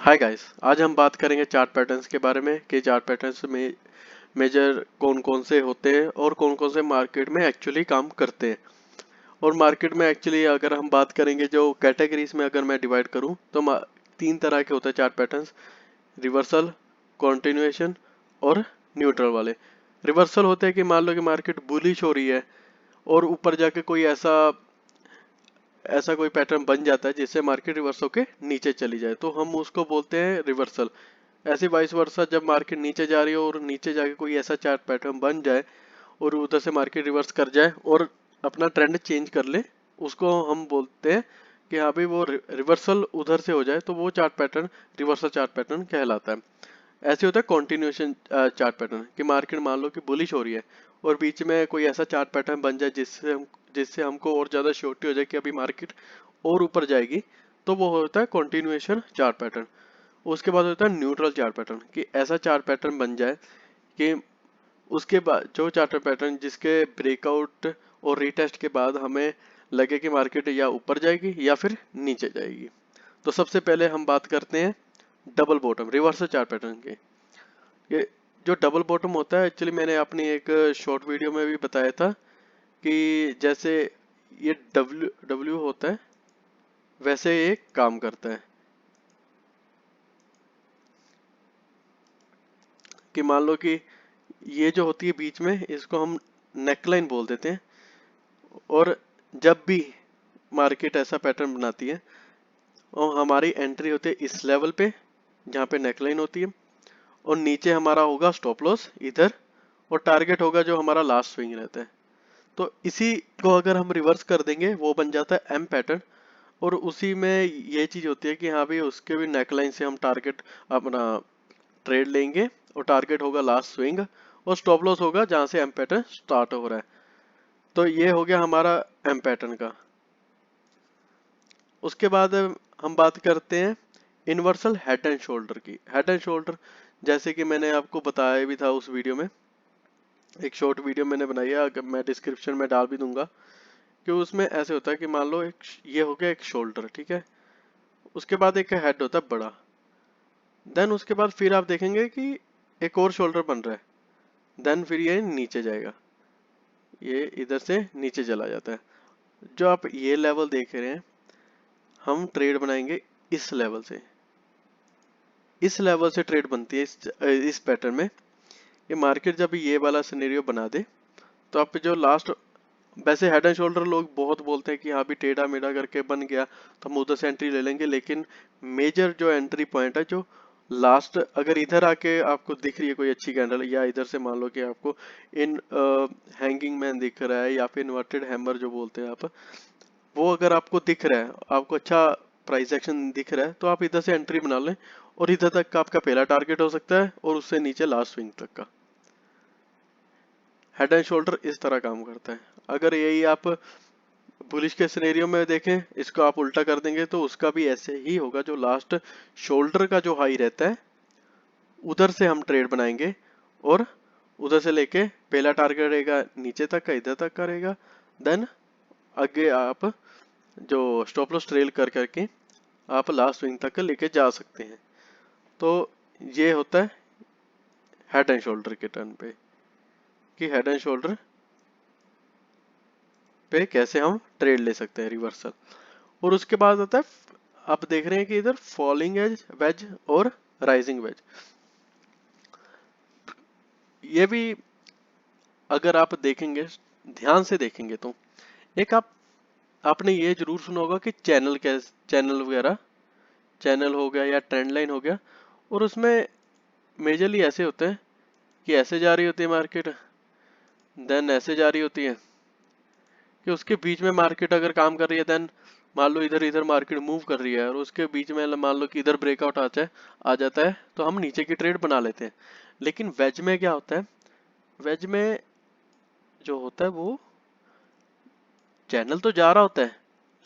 Hi guys, आज हम बात करेंगे चार्ट पैटर्न्स के बारे में कि चार्ट पैटर्न्स में मेजर कौन कौन से होते हैं और कौन कौन से मार्केट में एक्चुअली काम करते हैं। और मार्केट में एक्चुअली अगर हम बात करेंगे जो कैटेगरीज में अगर मैं डिवाइड करूं तो तीन तरह के होते हैं चार्ट पैटर्न्स। रिवर्सल, कंटिन्यूएशन और न्यूट्रल वाले। रिवर्सल होते हैं कि मान लो कि मार्केट बुलिश हो रही है और ऊपर जाके कोई ऐसा ऐसा कोई पैटर्न बन जाता है जिससे मार्केट रिवर्स होके नीचे चली जाए, तो हम उसको बोलते हैं रिवर्सल। ऐसे वाइस वर्सा जब मार्केट नीचे जा रही हो और नीचे जाके कोई ऐसा चार्ट पैटर्न बन जाए और उधर से मार्केट रिवर्स कर जाए और अपना ट्रेंड चेंज कर ले, उसको हम बोलते हैं कि हाँ भाई वो रिवर्सल उधर से हो जाए, तो वो chart pattern reversal chart pattern कहलाता है। ऐसे होता है कॉन्टिन्यूशन चार्ट पैटर्न कि मार्केट मान लो कि बुलिश हो रही है और बीच में कोई ऐसा चार्ट पैटर्न बन जाए जिससे हमको और ज्यादा श्योरिटी हो जाए कि अभी मार्केट और ऊपर जाएगी, तो वो होता है कॉन्टिन्यूएशन चार्ट पैटर्न। उसके बाद होता है न्यूट्रल चार्ट पैटर्न कि ऐसा चार्ट पैटर्न बन जाए कि उसके बाद जो चार्ट पैटर्न जिसके ब्रेकआउट और रीटेस्ट के बाद हमें लगे कि मार्केट या ऊपर जाएगी या फिर नीचे जाएगी। तो सबसे पहले हम बात करते हैं double bottom reversal chart pattern के। ये जो डबल बॉटम होता है, एक्चुअली मैंने अपनी एक शॉर्ट वीडियो में भी बताया था कि जैसे ये डब्ल्यू डब्ल्यू होता है वैसे ये काम करता है कि मान लो कि ये जो होती है बीच में, इसको हम नेकलाइन बोल देते हैं। और जब भी मार्केट ऐसा पैटर्न बनाती है और हमारी एंट्री होती है इस लेवल पे जहाँ पे नेकलाइन होती है, और नीचे हमारा होगा स्टॉप लॉस इधर, और टारगेट होगा जो हमारा लास्ट स्विंग रहता है। तो इसी को अगर हम रिवर्स कर देंगे वो बन जाता है एम पैटर्न। और उसी में ये चीज होती है कि हाँ भाई उसके भी नेकलाइन से हम टारगेट अपना ट्रेड लेंगे, और टारगेट होगा लास्ट स्विंग और स्टॉप लॉस होगा जहां से एम पैटर्न स्टार्ट हो रहा है। तो ये हो गया हमारा एम पैटर्न का। उसके बाद हम बात करते हैं इन्वर्सल हेड एंड शोल्डर की। हेड एंड शोल्डर जैसे कि मैंने आपको बताया भी था उस वीडियो में, एक शॉर्ट वीडियो मैंने बनाई है, अगर मैं डिस्क्रिप्शन में डाल भी दूंगा। कि उसमें ऐसे होता है कि मान लो एक ये हो गया एक शोल्डर, ठीक है। उसके बाद एक हेड होता है बड़ा। देन उसके बाद फिर आप देखेंगे कि एक और शोल्डर बन रहा है। देन फिर ये नीचे जाएगा, ये इधर से नीचे चला जाता है। जो आप ये लेवल देख रहे हैं, हम ट्रेड बनाएंगे इस लेवल से। इस लेवल से ट्रेड बनती है इस पैटर्न में। ये मार्केट जब ये वाला सिनेरियो बना दे तो आप जो लास्ट, वैसे हेड एंड शोल्डर लोग बहुत बोलते हैं कि हाँ भी टेढ़ा मेढ़ा करके बन गया तो हम उधर से एंट्री ले लेंगे, लेकिन मेजर जो एंट्री पॉइंट है जो लास्ट, अगर इधर आके आपको दिख रही है कोई अच्छी कैंडल, या इधर से मान लो कि आपको इन हैंगिंग मैन दिख रहा है या फिर इन्वर्टेड हैमर जो बोलते हैं आप, वो अगर आपको दिख रहा है, आपको अच्छा प्राइस एक्शन दिख रहा है, तो आप इधर से एंट्री बना लें और इधर तक का आपका पहला टारगेट हो सकता है और उससे नीचे लास्ट स्विंग तक का। हेड एंड शोल्डर इस तरह काम करता है। अगर यही आप बुलिश के सिनेरियो में देखें, इसको आप उल्टा कर देंगे तो उसका भी ऐसे ही होगा। जो लास्ट शोल्डर का जो हाई रहता है उधर से हम ट्रेड बनाएंगे, और उधर से लेके पहला टारगेट रहेगा नीचे तक का, इधर तक का रहेगा। देन आगे आप जो स्टॉप लॉस ट्रेल कर करके आप लास्ट स्विंग तक लेके जा सकते हैं। तो ये होता है हेड एंड शोल्डर के टर्न पे कि हेड एंड शोल्डर पे कैसे हम ट्रेड ले सकते हैं रिवर्सल। और उसके बाद आता है, आप देख रहे हैं कि इधर फॉलिंग एज वेज और राइजिंग वेज। ये भी अगर आप देखेंगे, ध्यान से देखेंगे तो एक आपने ये जरूर सुना होगा कि चैनल वगैरह, चैनल हो गया या ट्रेंड लाइन हो गया, और उसमें मेजरली ऐसे होते हैं कि ऐसे जा रही होती है मार्केट, देन ऐसे जा रही होती है, कि उसके बीच में मार्केट अगर काम कर रही है, देन मान लो इधर इधर मार्केट मूव कर रही है और उसके बीच में मान लो कि इधर ब्रेकआउट आ जाता है तो हम नीचे की ट्रेड बना लेते हैं। लेकिन वेज में क्या होता है, वेज में जो होता है वो चैनल तो जा रहा होता है,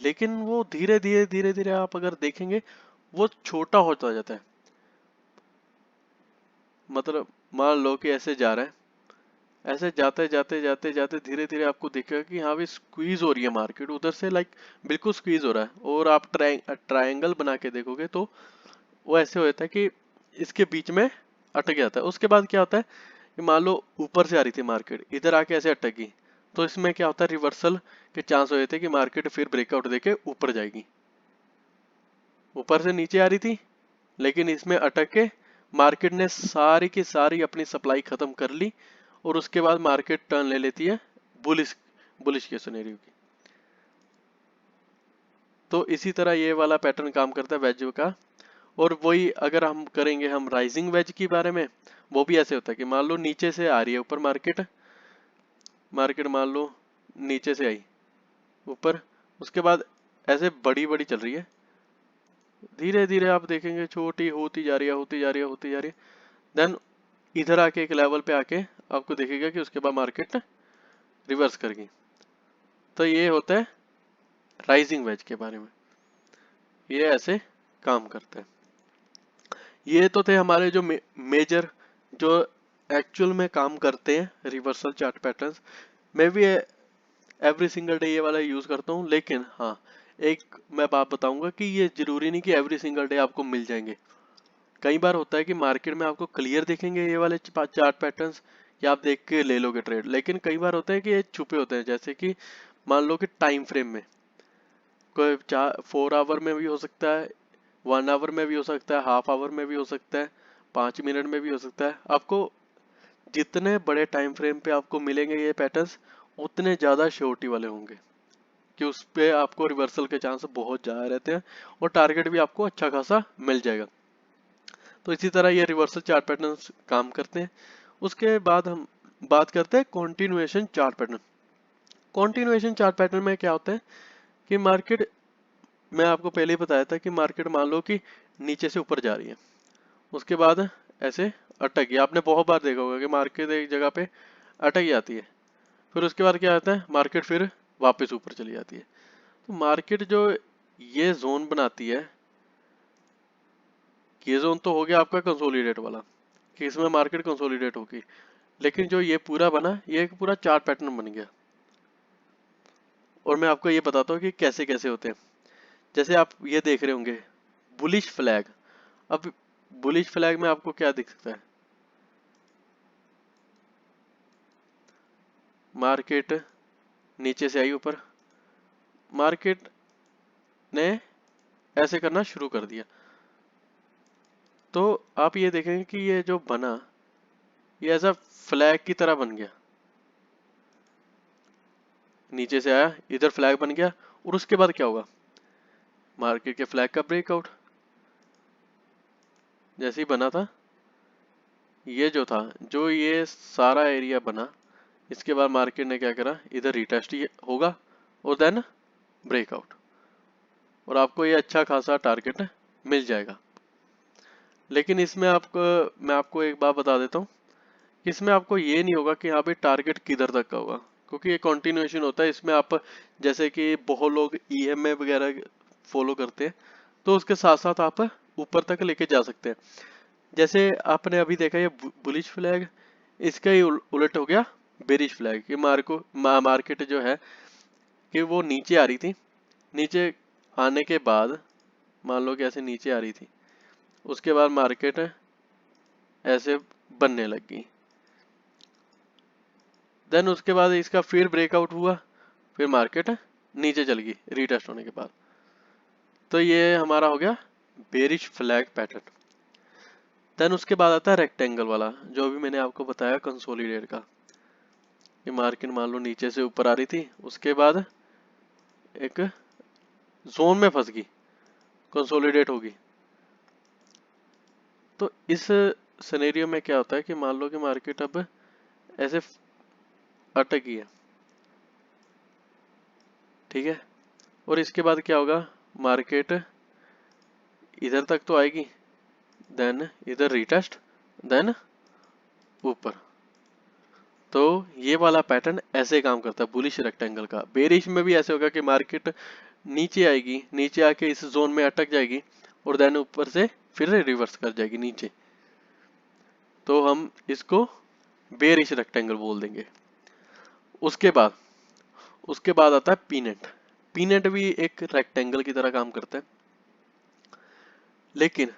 लेकिन वो धीरे धीरे आप अगर देखेंगे वो छोटा होता जाता है। मतलब मान लो कि ऐसे जा रहा है, ऐसे जाते जाते जाते जाते धीरे धीरे आपको दिखेगा कि हाँ भी स्क्वीज हो रही है मार्केट उधर से, लाइक बिल्कुल स्क्वीज हो रहा है। और आप ट्रायंगल बना के देखोगे तो वो ऐसे होता है कि इसके बीच में अटक जाता है। उसके बाद क्या होता है कि मान लो ऊपर से आ रही थी मार्केट, इधर आके ऐसे अटक गई, तो इसमें क्या होता है, रिवर्सल के चांस हो जाते हैं कि मार्केट फिर ब्रेकआउट देके ऊपर जाएगी। ऊपर से नीचे आ रही थी लेकिन इसमें अटक के मार्केट ने सारी की सारी अपनी सप्लाई खत्म कर ली और उसके बाद मार्केट टर्न ले लेती है बुलिश बुलिश के सिनेरियो की। तो इसी तरह ये वाला पैटर्न काम करता है वेज का। और वही अगर हम करेंगे हम राइजिंग वेज के बारे में, वो भी ऐसे होता है कि मान लो नीचे से आ रही है ऊपर मार्केट, मार्केट मान लो नीचे से आई ऊपर, उसके बाद ऐसे बड़ी बड़ी चल रही है, धीरे धीरे आप देखेंगे छोटी होती जा रही है, होती जा रही है, होती जा रही है, देन इधर आके एक लेवल पे आके आपको दिखेगा कि उसके बाद मार्केट रिवर्स कर गई। तो ये होता है राइजिंग वेज के बारे में, ये ऐसे काम करता है। ये तो थे हमारे जो मेजर जो एक्चुअल में काम करते हैं रिवर्सल चार्ट पैटर्न्स। मैं भी एवरी सिंगल डे ये वाला यूज करता हूँ, लेकिन हाँ एक मैं बात बताऊंगा कि ये जरूरी नहीं कि एवरी सिंगल डे आपको मिल जाएंगे। कई बार होता है कि मार्केट में आपको क्लियर दिखेंगे ये वाले चार्ट पैटर्न्स कि आप देख के ले लोगे ट्रेड, लेकिन कई बार होता है कि ये छुपे होते हैं। जैसे कि मान लो कि टाइम फ्रेम में कोई 4 आवर में भी हो सकता है, 1 आवर में भी हो सकता है, हाफ आवर में भी हो सकता है, 5 मिनट में भी हो सकता है। आपको जितने बड़े टाइम फ्रेम पे आपको मिलेंगे ये पैटर्न्स, उतने ज्यादा श्योरिटी वाले होंगे कि उस पे आपको रिवर्सल के चांस बहुत ज्यादा रहते हैं और टारगेट भी आपको अच्छा खासा मिल जाएगा। तो इसी तरह ये रिवर्सल चार्ट पैटर्न्स काम करते हैं। उसके बाद हम बात करते हैं continuation chart pattern. Continuation chart pattern में क्या होता है कि मार्केट, मैं आपको पहले ही बताया था कि मार्केट मान लो कि नीचे से ऊपर जा रही है, उसके बाद ऐसे अटक गई। आपने बहुत बार देखा होगा कि मार्केट एक जगह पे अटक जाती है, फिर उसके बाद क्या होता है, मार्केट फिर वापस ऊपर चली जाती है। तो मार्केट जो ये जोन बनाती है, ये जोन तो हो गया आपका कंसोलिडेट वाला कि इसमें मार्केट कंसोलिडेट होगी, लेकिन जो ये पूरा बना ये एक पूरा चार्ट पैटर्न बन गया। और मैं आपको ये बताता हूँ कि कैसे कैसे होते हैं। जैसे आप ये देख रहे होंगे बुलिश फ्लैग। अब बुलिश फ्लैग में आपको क्या दिख सकता है, मार्केट नीचे से आई ऊपर, मार्केट ने ऐसे करना शुरू कर दिया, तो आप ये देखेंगे कि ये जो बना ये ऐसा फ्लैग की तरह बन गया, नीचे से आया इधर फ्लैग बन गया, और उसके बाद क्या होगा, मार्केट के फ्लैग का ब्रेकआउट। जैसे ही बना था ये जो था, जो ये सारा एरिया बना, इसके बाद मार्केट ने क्या करा, इधर रिटेस्ट होगा और देन ब्रेकआउट, और आपको ये अच्छा खासा टारगेट मिल जाएगा। लेकिन इसमें आपको, मैं आपको एक बात बता देता हूँ, इसमें आपको ये नहीं होगा कि यहाँ पे टारगेट किधर तक का होगा, क्योंकि ये कंटिन्यूएशन होता है। इसमें आप जैसे कि बहुत लोग ईएमए वगैरह फॉलो करते हैं, तो उसके साथ साथ आप ऊपर तक लेके जा सकते हैं। जैसे आपने अभी देखा ये बुलिश फ्लैग, इसका ही उलट हो गया बेरिश फ्लैग कि मार्केट जो है कि वो नीचे आ रही थी, नीचे आने के बाद मान लो कि ऐसे नीचे आ रही थी, उसके बाद मार्केट ऐसे बनने लग गई, देन उसके बाद इसका फिर ब्रेकआउट हुआ, फिर मार्केट नीचे चल गई रीटेस्ट होने के बाद। तो ये हमारा हो गया बेरिश फ्लैग पैटर्न। देन उसके बाद आता है रेक्टेंगल वाला, जो भी मैंने आपको बताया कंसोलिडेट का, कि मार्केट मान लो नीचे से ऊपर आ रही थी, उसके बाद एक जोन में फंस गई, कंसोलिडेट होगी। तो इस सिनेरियो में क्या होता है कि मान लो कि मार्केट अब ऐसे अटक गई है, ठीक है, और इसके बाद क्या होगा, मार्केट इधर तक तो आएगी, देन इधर रिटेस्ट, देन ऊपर। तो ये वाला पैटर्न ऐसे काम करता है बुलिश रेक्टेंगल का। बेरिश में भी ऐसे होगा कि मार्केट नीचे आएगी, नीचे आके इस जोन में अटक जाएगी, और देन ऊपर से फिर रिवर्स कर जाएगी नीचे, तो हम इसको बेरिश रेक्टेंगल बोल देंगे। उसके बाद आता है पीनट। पीनट भी एक रेक्टेंगल की तरह काम करता है, लेकिन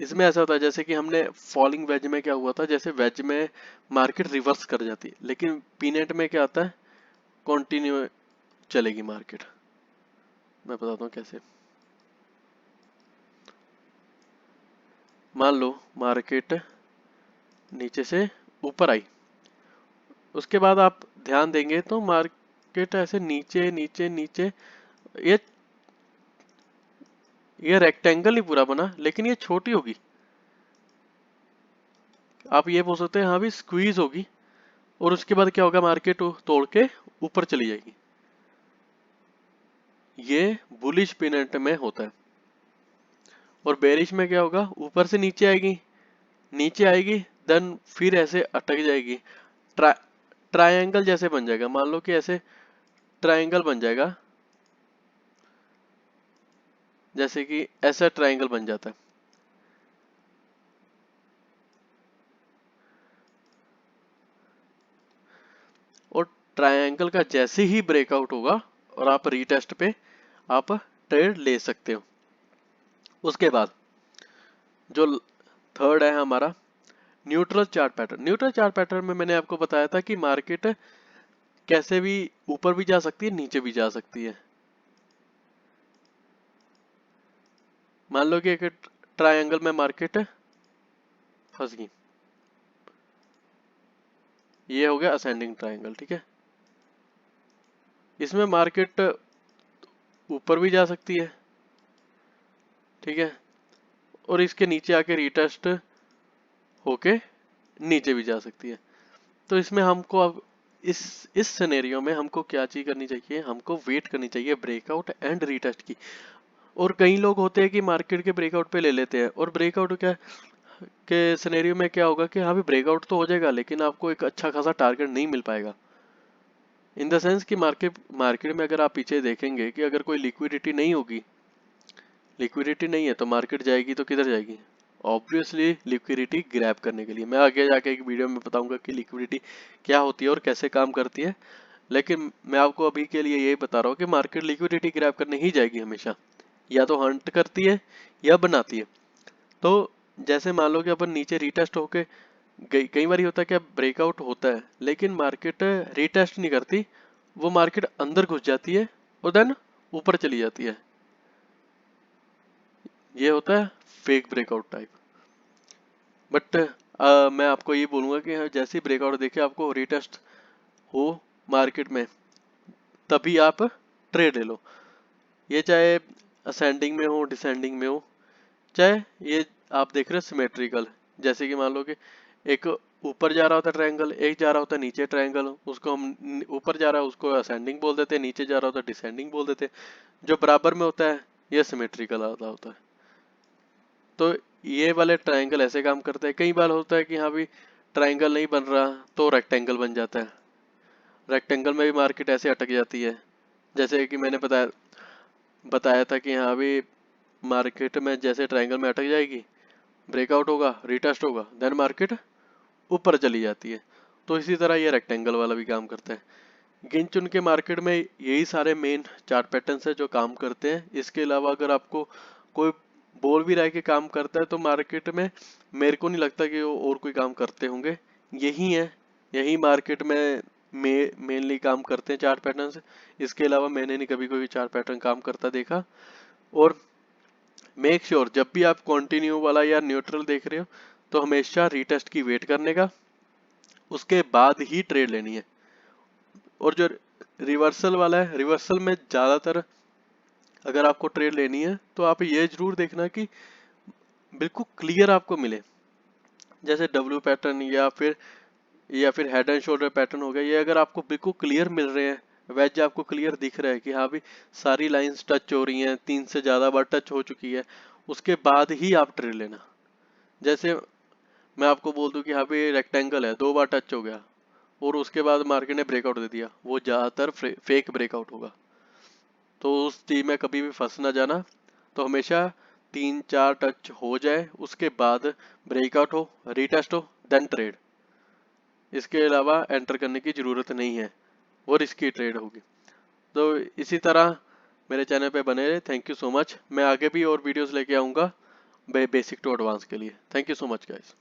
इसमें ऐसा होता है जैसे कि हमने फॉलिंग वेज में क्या हुआ था, जैसे वेज में मार्केट रिवर्स कर जाती है, लेकिन पीनट में क्या आता है, कंटिन्यू चलेगी मार्केट। मैं बताता हूँ कैसे। मान लो मार्केट नीचे से ऊपर आई, उसके बाद आप ध्यान देंगे तो मार्केट ऐसे नीचे नीचे नीचे, ये ये रेक्टेंगल ही पूरा बना, लेकिन ये छोटी होगी। आप ये बोल सकते हैं हाँ भी स्क्वीज होगी, और उसके बाद क्या होगा, मार्केट तोड़ के ऊपर चली जाएगी। ये बुलिश पिनट में होता है। और बेरिश में क्या होगा, ऊपर से नीचे आएगी, नीचे आएगी, देन फिर ऐसे अटक जाएगी, ट्रा ट्रायंगल जैसे बन जाएगा। मान लो कि ऐसे ट्रायंगल बन जाएगा, जैसे कि ऐसा ट्रायंगल बन जाता है। और ट्रायंगल का जैसे ही ब्रेकआउट होगा और आप रीटेस्ट पे आप ट्रेड ले सकते हो। उसके बाद जो थर्ड है हमारा neutral chart pattern. Neutral chart pattern में मैंने आपको बताया था कि मार्केट कैसे भी ऊपर भी जा सकती है, नीचे भी जा सकती है। मान लो कि एक ट्रायंगल में मार्केट फंस गई, ये हो गया असेंडिंग ट्रायंगल, ठीक है। इसमें मार्केट ऊपर भी जा सकती है, ठीक है, और इसके नीचे आके रिटेस्ट होके नीचे भी जा सकती है। तो इसमें हमको अब इस सिनेरियो में हमको क्या चीज करनी चाहिए, हमको वेट करनी चाहिए ब्रेकआउट एंड रीटेस्ट की। और कई लोग होते हैं कि मार्केट के ब्रेकआउट पे ले लेते हैं, और ब्रेकआउट क्या के सिनेरियो में क्या होगा कि हाँ भी ब्रेकआउट तो हो जाएगा, लेकिन आपको एक अच्छा खासा टारगेट नहीं मिल पाएगा। इन द सेंस कि मार्केट मार्केट में अगर आप पीछे देखेंगे कि अगर कोई लिक्विडिटी नहीं होगी, लिक्विडिटी नहीं है तो मार्केट जाएगी तो किधर जाएगी, ऑब्वियसली लिक्विडिटी ग्रैब करने के लिए। मैं आगे जाके एक वीडियो में बताऊंगा कि लिक्विडिटी क्या होती है और कैसे काम करती है, लेकिन मैं आपको अभी के लिए यही बता रहा हूँ कि मार्केट लिक्विडिटी ग्रैब करने ही जाएगी हमेशा, या तो हंट करती है या बनाती है। तो जैसे मान लो कि अपन नीचे रिटेस्ट होके कई बार होता है क्या, ब्रेकआउट होता है लेकिन मार्केट रिटेस्ट नहीं करती, वो मार्केट अंदर घुस जाती है और देन ऊपर चली जाती है। ये होता है फेक ब्रेकआउट टाइप। बट मैं आपको ये बोलूंगा कि जैसे ही ब्रेकआउट देखे आपको रिटेस्ट हो मार्केट में, तभी आप ट्रेड ले लो। ये चाहे असेंडिंग में हो डिसेंडिंग में हो, चाहे ये आप देख रहे हो सिमेट्रिकल, जैसे कि मान लो कि एक ऊपर जा रहा होता है ट्रायंगल, एक जा रहा होता है नीचे ट्रायंगल, उसको हम ऊपर जा रहा है उसको असेंडिंग बोल देते हैं, नीचे जा रहा होता है डिसेंडिंग बोल देते हैं। जो बराबर में होता है ये सिमेट्रिकल होता है। तो ये वाले ट्रायंगल ऐसे काम करते हैं। कई बार होता है कि हाँ भी ट्रायंगल नहीं बन रहा तो रेक्टेंगल बन जाता है, रेक्टेंगल में भी मार्केट ऐसे अटक जाती है। जैसे कि मैंने बताया बताया था कि हाँ भी मार्केट में जैसे ट्रायंगल में अटक जाएगी, ब्रेकआउट होगा, रिटेस्ट होगा, देन मार्केट ऊपर चली जाती है। तो इसी तरह ये रेक्टेंगल वाला भी काम करता है। गिन चुन के मार्केट में यही सारे मेन चार्ट पैटर्न्स है जो काम करते हैं। इसके अलावा अगर आपको कोई बोल भी रहा है कि काम करता है, तो मार्केट में मेरे को नहीं लगता कि वो और कोई काम करते होंगे। यही है, यही मार्केट में मेनली काम करते हैं चार्ट पैटर्न्स। इसके अलावा मैंने नहीं कभी कोई चार्ट पैटर्न काम करता देखा। और मेक श्योर जब भी आप कंटिन्यू वाला या न्यूट्रल देख रहे हो तो हमेशा रीटेस्ट की वेट करने का, उसके बाद ही ट्रेड लेनी है। और जो रिवर्सल वाला है, रिवर्सल में ज्यादातर अगर आपको ट्रेड लेनी है तो आप ये जरूर देखना कि बिल्कुल क्लियर आपको मिले। जैसे डब्ल्यू पैटर्न या फिर हेड एंड शोल्डर पैटर्न हो गया, ये अगर आपको बिल्कुल क्लियर मिल रहे हैं, वेज आपको क्लियर दिख रहा है कि हाँ भी सारी लाइंस टच हो रही हैं, 3 से ज्यादा बार टच हो चुकी है, उसके बाद ही आप ट्रेड लेना। जैसे मैं आपको बोल दूं कि हाँ भी रेक्टेंगल है, 2 बार टच हो गया और उसके बाद मार्केट ने ब्रेकआउट दे दिया, वो ज्यादातर फेक ब्रेकआउट होगा। तो उस चीज में कभी भी फंस ना जाना। तो हमेशा 3-4 टच हो जाए उसके बाद ब्रेकआउट हो, रीटेस्ट हो, देन ट्रेड। इसके अलावा एंटर करने की जरूरत नहीं है, वो रिस्की ट्रेड होगी। तो इसी तरह मेरे चैनल पे बने रहे। Thank you so much. मैं आगे भी और वीडियोस लेके आऊंगा। बेसिक टू एडवांस के लिए। Thank you so much guys.